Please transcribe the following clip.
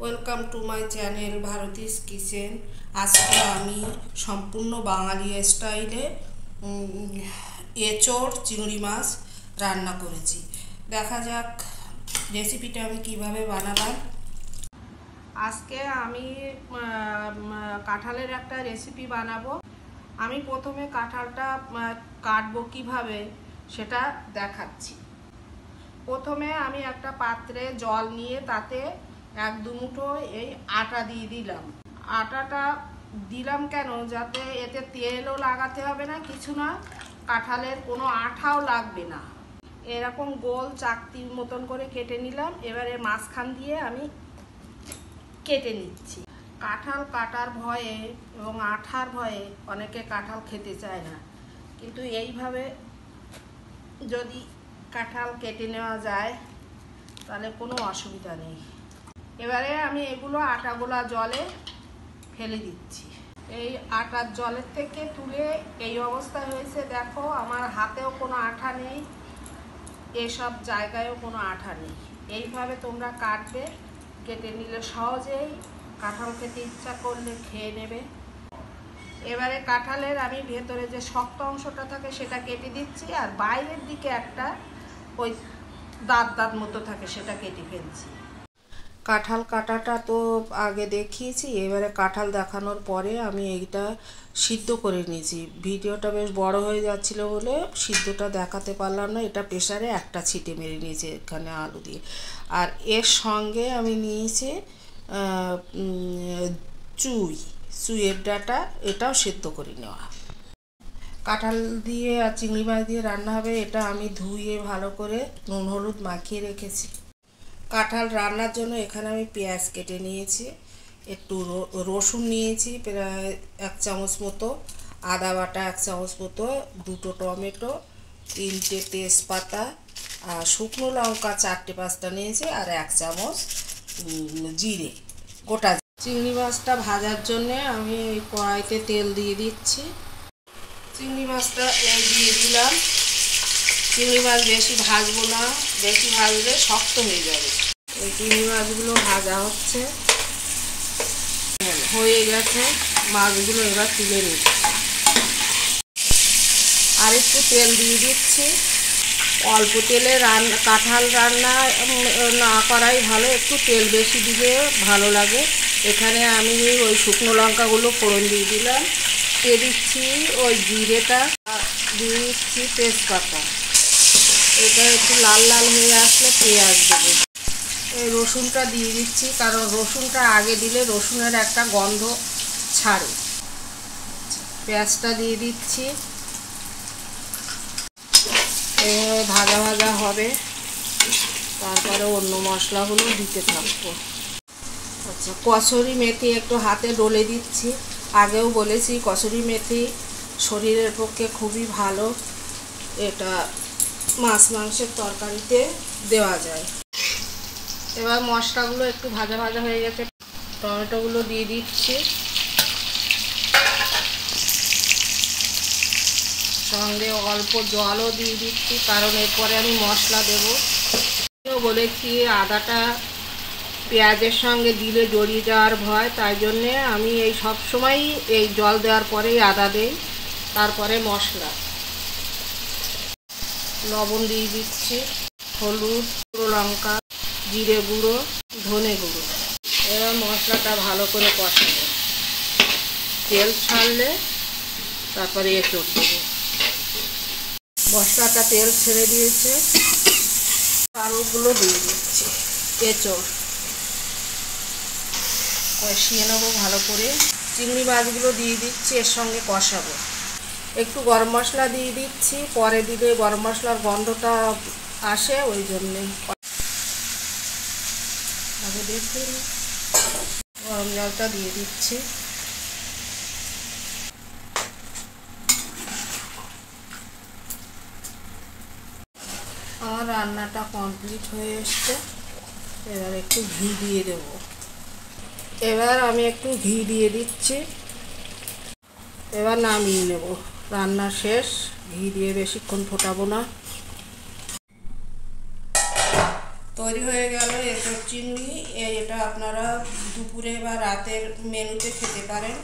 Welcome to my channel Bharati's kitchen. আজকে আমি সম্পূর্ণ বাঙালি স্টাইলে এঁচোড় চিংড়ি মাছ রান্না করেছি। দেখা যাক রেসিপিটা আমি কিভাবে বানালাম। আজকে আমি কাঁঠালের একটা রেসিপি বানাবো। আমি প্রথমে কাঁঠালটা কাটবো কিভাবে সেটা দেখাচ্ছি। প্রথমে আমি একটা পাত্রে জল নিয়ে তাতে 1-2 মুঠো এই আটা দিয়ে দিলাম। আটাটা দিলাম কেন, যাতে এতে তেলও লাগাতে হবে না, কিছু না, কাঁঠালের কোনো আঠাও লাগবে না। এরকম গোল চাকতির মতন করে কেটে নিলাম। এবারে মাঝখান দিয়ে আমি কেটে নিচ্ছি। কাঁঠাল কাটার ভয়ে এবং আঠার ভয়ে অনেকে কাঁঠাল খেতে চায় না, কিন্তু এইভাবে যদি কাঁঠাল কেটে নেওয়া যায় তাহলে কোনো অসুবিধা নেই। এবারে আমি এগুলো আটাগুলা জলে ফেলে দিচ্ছি। এই আটার জলের থেকে তুলে এই অবস্থা হয়েছে, দেখো আমার হাতেও কোনো আঠা নেই, এসব জায়গায়ও কোনো আঠা নেই। এইভাবে তোমরা কাটবে, কেটে নিলে সহজেই কাঁঠাল খেতে ইচ্ছা করলে খেয়ে নেবে। এবারে কাঁঠালের আমি ভেতরে যে শক্ত অংশটা থাকে সেটা কেটে দিচ্ছি, আর বাইরের দিকে একটা ওই দাঁত মতো থাকে সেটা কেটে ফেলছি। কাঁঠাল কাটাটা তো আগে দেখিয়েছি, এবারে কাঁঠাল দেখানোর পরে আমি এইটা সিদ্ধ করে নিয়েছি। ভিডিওটা বেশ বড় হয়ে যাচ্ছিল বলে সিদ্ধটা দেখাতে পারলাম না। এটা প্রেসারে একটা ছিটে মেরে নিয়েছি এখানে আলু দিয়ে। আর এর সঙ্গে আমি নিয়েছি চুইয়ের ডাঁটা, এটাও সিদ্ধ করে নেওয়া। কাঁঠাল দিয়ে আর চিংড়ি মাছ দিয়ে রান্না হবে। এটা আমি ধুয়ে ভালো করে নুন হলুদ মাখিয়ে রেখেছি। কাঁঠাল রান্নার জন্য এখানে আমি পেঁয়াজ কেটে নিয়েছি, একটু রসুন নিয়েছি প্রায় 1 চামচ মতো, আদা বাটা 1 চামচ মতো, 2টো টমেটো, 3টে তেজপাতা, আর শুকনো লঙ্কা 4টে-5টা নিয়েছি, আর 1 চামচ জিরে গোটা। চিংড়ি মাছটা ভাজার জন্যে আমি কড়াইতে তেল দিয়ে দিচ্ছি। চিংড়ি মাছটা দিয়ে দিলাম। চিংড়ি মাছ বেশি ভাজবো না, বেশি ভাজলে শক্ত হয়ে যাবে। এই চিংড়ি মাছগুলো ভাজা হয়ে গেছে। মাছগুলো এবার তুলে নিচ্ছি। আর একটু তেল দিয়ে দিচ্ছি। অল্প তেলে কাঁঠাল রান্না না করাই ভালো, একটু তেল বেশি দিলে ভালো লাগে। এখানে আমি ওই শুকনো লঙ্কাগুলো ফোড়ন দিয়ে দিলাম, দিয়ে দিচ্ছি ওই জিরেটা, দিয়ে দিচ্ছি তেজপাতা। এটা একটু লাল লাল হয়ে আসলে পেঁয়াজ দেবো। এই রসুনটা দিয়ে দিচ্ছি, কারণ রসুনটা আগে দিলে রসুনের একটা গন্ধ ছাড়ে। পেঁয়াজটা দিয়ে দিচ্ছি। এইভাবে ভাজা ভাজা হবে, তারপরে অন্য মশলাগুলো দিতে থাকবো। আচ্ছা, কসুরি মেথি একটু হাতে ডলে দিচ্ছি। আগেও বলেছি কসুরি মেথি শরীরের পক্ষে খুবই ভালো, এটা মাছ মাংসের তরকারিতে দেওয়া যায়। এবার মশলাগুলো একটু ভাজা ভাজা হয়ে গেছে, টমেটোগুলো দিয়ে দিচ্ছি, সঙ্গে অল্প জলও দিয়ে দিচ্ছি, কারণ এরপরে আমি মশলা দেবো। বলেছি আদাটা পেঁয়াজের সঙ্গে দিলে জড়িয়ে যাওয়ার ভয়, তাই জন্যে আমি এই সবসময়ই এই জল দেওয়ার পরেই আদা দেই, তারপরে মশলা। লবণ দিয়ে দিচ্ছি, হলুদ, গুঁড়ো লঙ্কা, জিরে গুঁড়ো, ধনে গুঁড়ো। এবার মশলাটা ভালো করে কষাবো। তেল ছাড়লে তারপরে এঁচোড় দেবো। মশলাটা তেল ছেড়ে দিয়েছে, আলুগুলো দিয়ে দিচ্ছি, এঁচোড় কষিয়ে নেবো ভালো করে। চিংড়ি মাছগুলো দিয়ে দিচ্ছি, এর সঙ্গে কষাবো। একটু গরম মশলা দিয়ে দিচ্ছি, পরে দিলে গরম মশলার গন্ধটা আসে, ওই জন্যে। আগে দেখুন, গরম জলটা দিয়ে দিচ্ছি। আমার রান্নাটা কমপ্লিট হয়ে এসছে। এবার একটু ঘি দিয়ে দেব। এবার আমি একটু ঘি দিয়ে দিচ্ছি। এবার নামিয়ে নেব। রান্না শেষ। ঘি দিয়ে বেশিক্ষণ ফোটাবো না। তৈরি হয়ে গেল এঁচোড় চিংড়ি। এটা আপনারা দুপুরে বা রাতের মেনুতে খেতে পারেন।